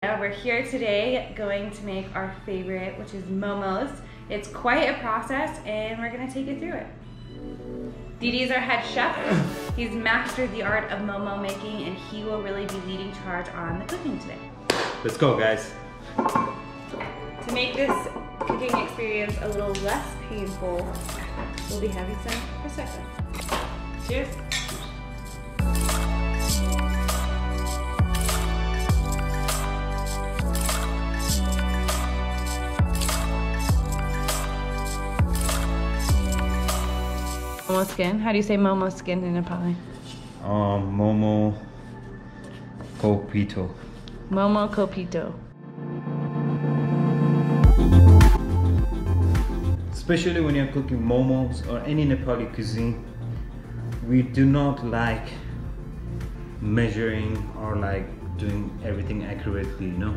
We're here today going to make our favorite, which is momos. It's quite a process and we're gonna take you through it. Didi's our head chef. He's mastered the art of momo making and he will really be leading charge on the cooking today. Let's go, guys. To make this cooking experience a little less painful, we'll be having some prosecco. Cheers. Momo skin. How do you say momo skin in Nepali? Momo Kopito. Momo Kopito. Especially when you're cooking momos or any Nepali cuisine, we do not like measuring or like doing everything accurately, you know,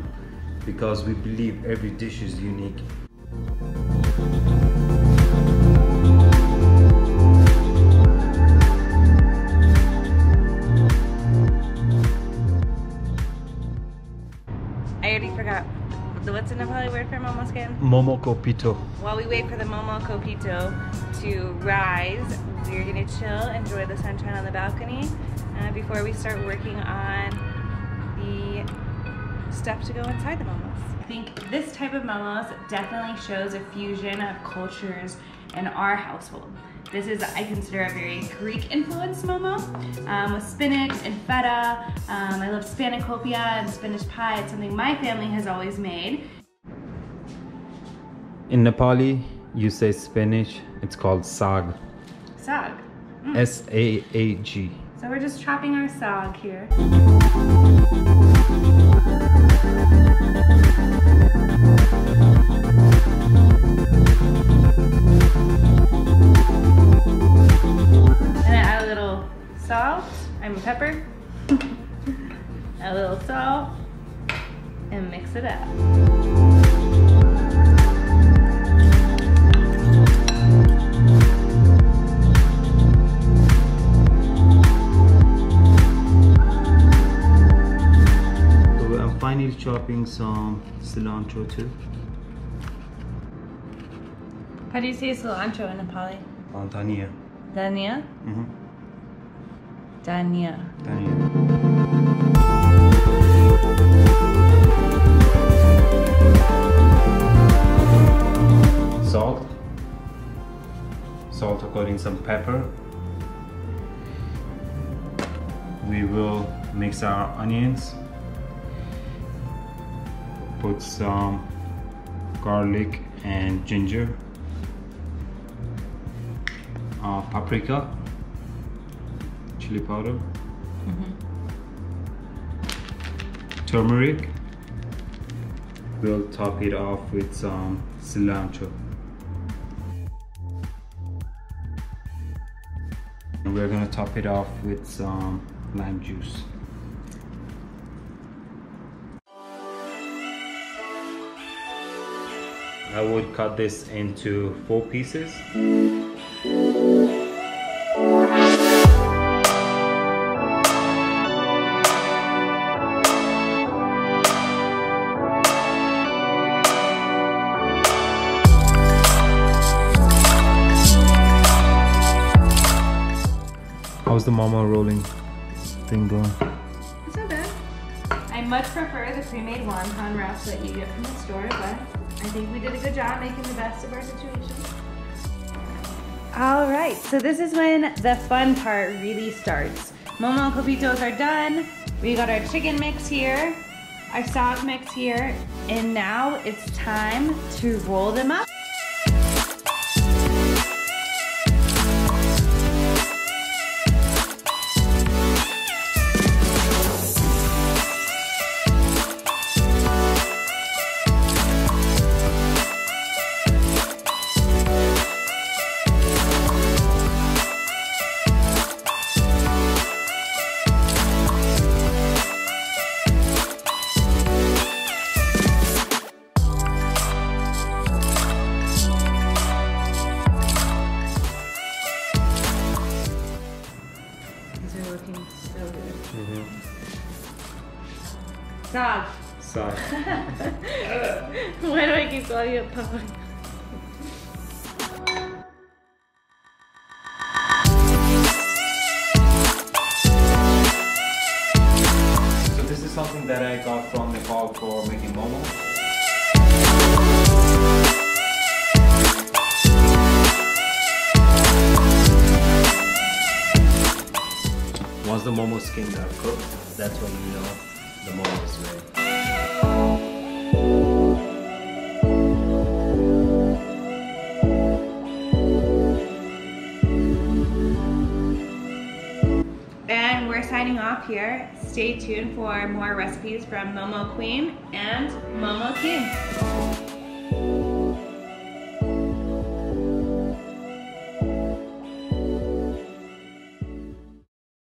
because we believe every dish is unique. I already forgot. What's the Nepali word for momo skin? Momo Kopito. While we wait for the momo kopito to rise, we're gonna chill, enjoy the sunshine on the balcony before we start working on the stuff to go inside the momos. I think this type of momos definitely shows a fusion of cultures in our household. This is, I consider, a very Greek-influenced momo with spinach and feta. I love spanakopita and spinach pie. It's something my family has always made. In Nepali, you say spinach, it's called sag. Sag. S-A-A-G. So we're just chopping our sag here. Salt, pepper, a little salt, and mix it up. So I'm finally chopping some cilantro too. How do you say cilantro in Nepali? Dhania. Dhania? Mm-hmm. Dhania. Salt according some pepper. We will mix our onions, put some garlic and ginger, paprika, chili powder, turmeric. We'll top it off with some cilantro. And we're gonna top it off with some lime juice. I would cut this into 4 pieces. How's the momo rolling thing going? It's not bad. I much prefer the pre-made wonton wraps that you get from the store, but I think we did a good job making the best of our situation. All right, so this is when the fun part really starts. Momo copitos are done. We got our chicken mix here, our sauce mix here, and now it's time to roll them up. Sorry. Why do I keep calling you a pug? So this is something that I got from Nepal for making momos. Once the momo skins are cooked, that's when you know the momo is ready. And we're signing off here. Stay tuned for more recipes from Momo Queen and Momo King.